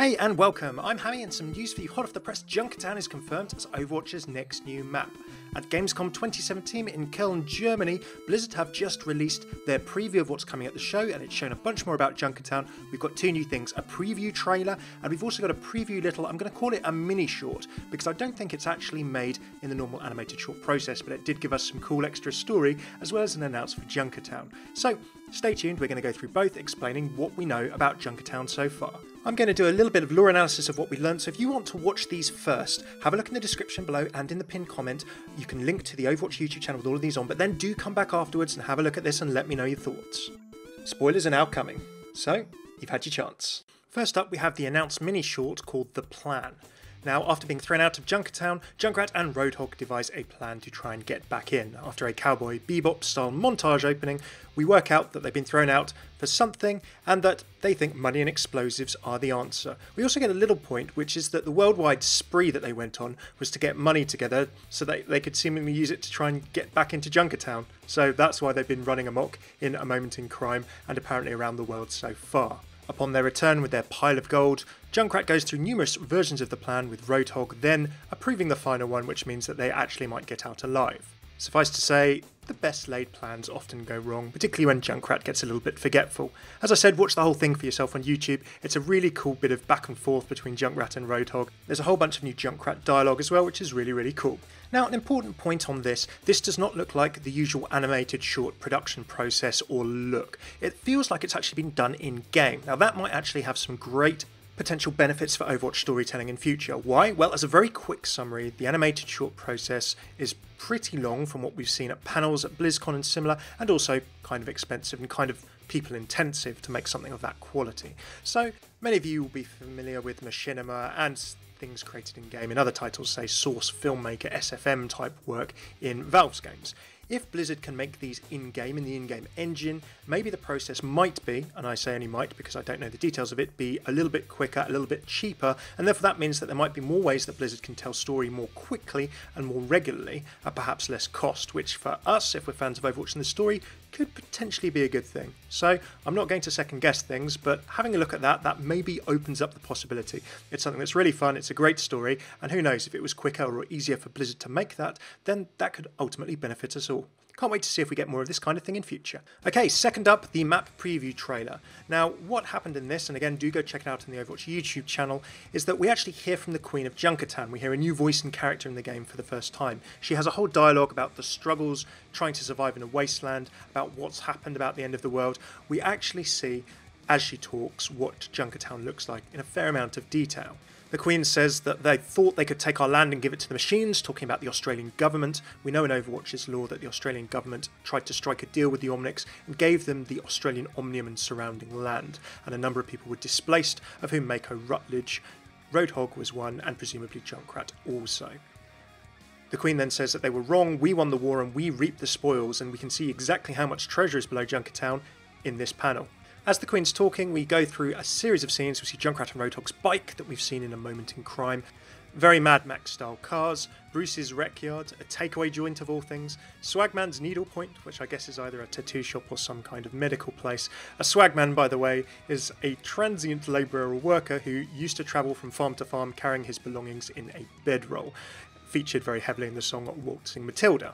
Hey and welcome, I'm Hammeh and some news for you hot off the press. Junkertown is confirmed as Overwatch's next new map. At Gamescom 2017 in Köln, Germany, Blizzard have just released their preview of what's coming at the show, and it's shown a bunch more about Junkertown. We've got two new things, a preview trailer, and we've also got a preview little, I'm going to call it a mini short, because I don't think it's actually made in the normal animated short process, but it did give us some cool extra story, as well as an announcement for Junkertown. So, stay tuned, we're going to go through both, explaining what we know about Junkertown so far. I'm going to do a little bit of lore analysis of what we learned, so if you want to watch these first, have a look in the description below and in the pinned comment. You can link to the Overwatch YouTube channel with all of these on, but then do come back afterwards and have a look at this and let me know your thoughts. Spoilers are now coming, so you've had your chance. First up, we have the announced mini-short called The Plan. Now, after being thrown out of Junkertown, Junkrat and Roadhog devise a plan to try and get back in. After a Cowboy Bebop-style montage opening, we work out that they've been thrown out for something, and that they think money and explosives are the answer. We also get a little point, which is that the worldwide spree that they went on was to get money together so that they could seemingly use it to try and get back into Junkertown. So that's why they've been running amok in A Moment in Crime and apparently around the world so far. Upon their return with their pile of gold, Junkrat goes through numerous versions of the plan with Roadhog then approving the final one, which means that they actually might get out alive. Suffice to say, the best laid plans often go wrong, particularly when Junkrat gets a little bit forgetful. As I said, watch the whole thing for yourself on YouTube. It's a really cool bit of back and forth between Junkrat and Roadhog. There's a whole bunch of new Junkrat dialogue as well, which is really cool. Now, an important point on this does not look like the usual animated short production process or look. It feels like it's actually been done in-game. Now, that might actually have some great potential benefits for Overwatch storytelling in future. Why? Well, as a very quick summary, the animated short process is pretty long from what we've seen at panels at BlizzCon and similar, and also kind of expensive and kind of people intensive to make something of that quality. So many of you will be familiar with machinima and things created in game in other titles, say Source, Filmmaker, SFM type work in Valve's games. If Blizzard can make these in-game, in the in-game engine, maybe the process might be, and I say only might because I don't know the details of it, be a little bit quicker, a little bit cheaper, and therefore that means that there might be more ways that Blizzard can tell story more quickly and more regularly at perhaps less cost, which for us, if we're fans of Overwatch and the story, could potentially be a good thing. So I'm not going to second guess things, but having a look at that maybe opens up the possibility. It's something that's really fun, it's a great story, and who knows, if it was quicker or easier for Blizzard to make that, then that could ultimately benefit us all. Can't wait to see if we get more of this kind of thing in future. Okay, second up, the map preview trailer. Now, what happened in this, and again, do go check it out on the Overwatch YouTube channel, is that we actually hear from the Queen of Junkertown. We hear a new voice and character in the game for the first time. She has a whole dialogue about the struggles, trying to survive in a wasteland, about what's happened, about the end of the world. We actually see, as she talks, what Junkertown looks like in a fair amount of detail. The Queen says that they thought they could take our land and give it to the machines, talking about the Australian government. We know in Overwatch's lore that the Australian government tried to strike a deal with the Omnics and gave them the Australian Omnium and surrounding land, and a number of people were displaced, of whom Mako Rutledge, Roadhog was one, and presumably Junkrat also. The Queen then says that they were wrong, we won the war and we reaped the spoils, and we can see exactly how much treasure is below Junkertown in this panel. As the Queen's talking, we go through a series of scenes. We see Junkrat and Roadhog's bike that we've seen in A Moment in Crime, very Mad Max style cars, Bruce's rec yard, a takeaway joint of all things, Swagman's needlepoint, which I guess is either a tattoo shop or some kind of medical place. A Swagman, by the way, is a transient labourer or worker who used to travel from farm to farm carrying his belongings in a bedroll, featured very heavily in the song Waltzing Matilda.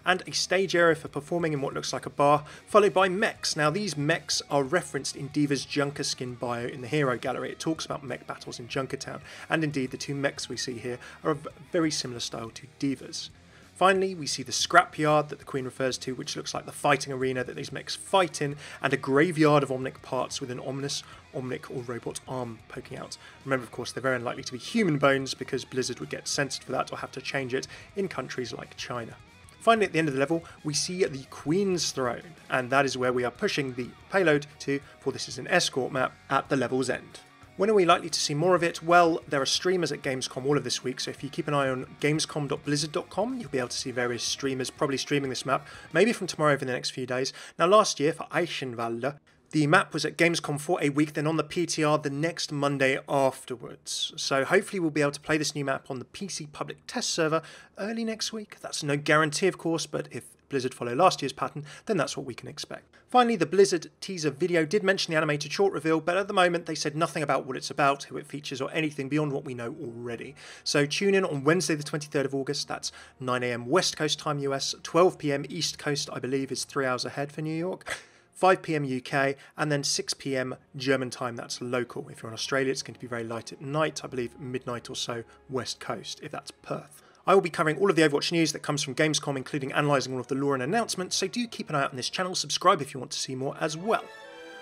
And a stage area for performing in what looks like a bar, followed by mechs. Now, these mechs are referenced in D.Va's Junker skin bio in the hero gallery. It talks about mech battles in Junkertown, and indeed the two mechs we see here are of very similar style to D.Va's. Finally, we see the scrapyard that the Queen refers to, which looks like the fighting arena that these mechs fight in, and a graveyard of Omnic parts with an ominous Omnic or robot arm poking out. Remember, of course, they're very unlikely to be human bones because Blizzard would get censored for that or have to change it in countries like China. Finally, at the end of the level, we see the Queen's Throne, and that is where we are pushing the payload to, for this is an escort map, at the level's end. When are we likely to see more of it? Well, there are streamers at Gamescom all of this week, so if you keep an eye on gamescom.blizzard.com, you'll be able to see various streamers probably streaming this map, maybe from tomorrow over the next few days. Now, last year, for Eichenwalde, the map was at Gamescom for a week, then on the PTR the next Monday afterwards. So hopefully we'll be able to play this new map on the PC public test server early next week. That's no guarantee, of course, but if Blizzard follow last year's pattern, then that's what we can expect. Finally, the Blizzard teaser video did mention the animated short reveal, but at the moment they said nothing about what it's about, who it features, or anything beyond what we know already. So tune in on Wednesday the 23rd of August, that's 9 AM West Coast time US, 12 PM East Coast I believe is 3 hours ahead for New York, 5 PM UK, and then 6 PM German time, that's local. If you're in Australia, it's going to be very light at night, I believe midnight or so West Coast, if that's Perth. I will be covering all of the Overwatch news that comes from Gamescom, including analysing all of the lore and announcements, so do keep an eye out on this channel, subscribe if you want to see more as well.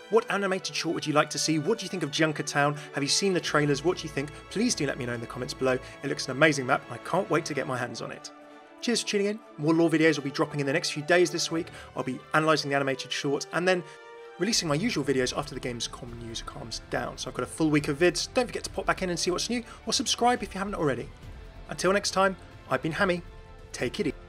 What animated short would you like to see? What do you think of Junkertown? Have you seen the trailers? What do you think? Please do let me know in the comments below. It looks an amazing map and I can't wait to get my hands on it. Cheers for tuning in. More lore videos will be dropping in the next few days this week. I'll be analysing the animated shorts and then releasing my usual videos after the Gamescom news calms down. So I've got a full week of vids. Don't forget to pop back in and see what's new, or subscribe if you haven't already. Until next time, I've been Hammeh. Take it easy.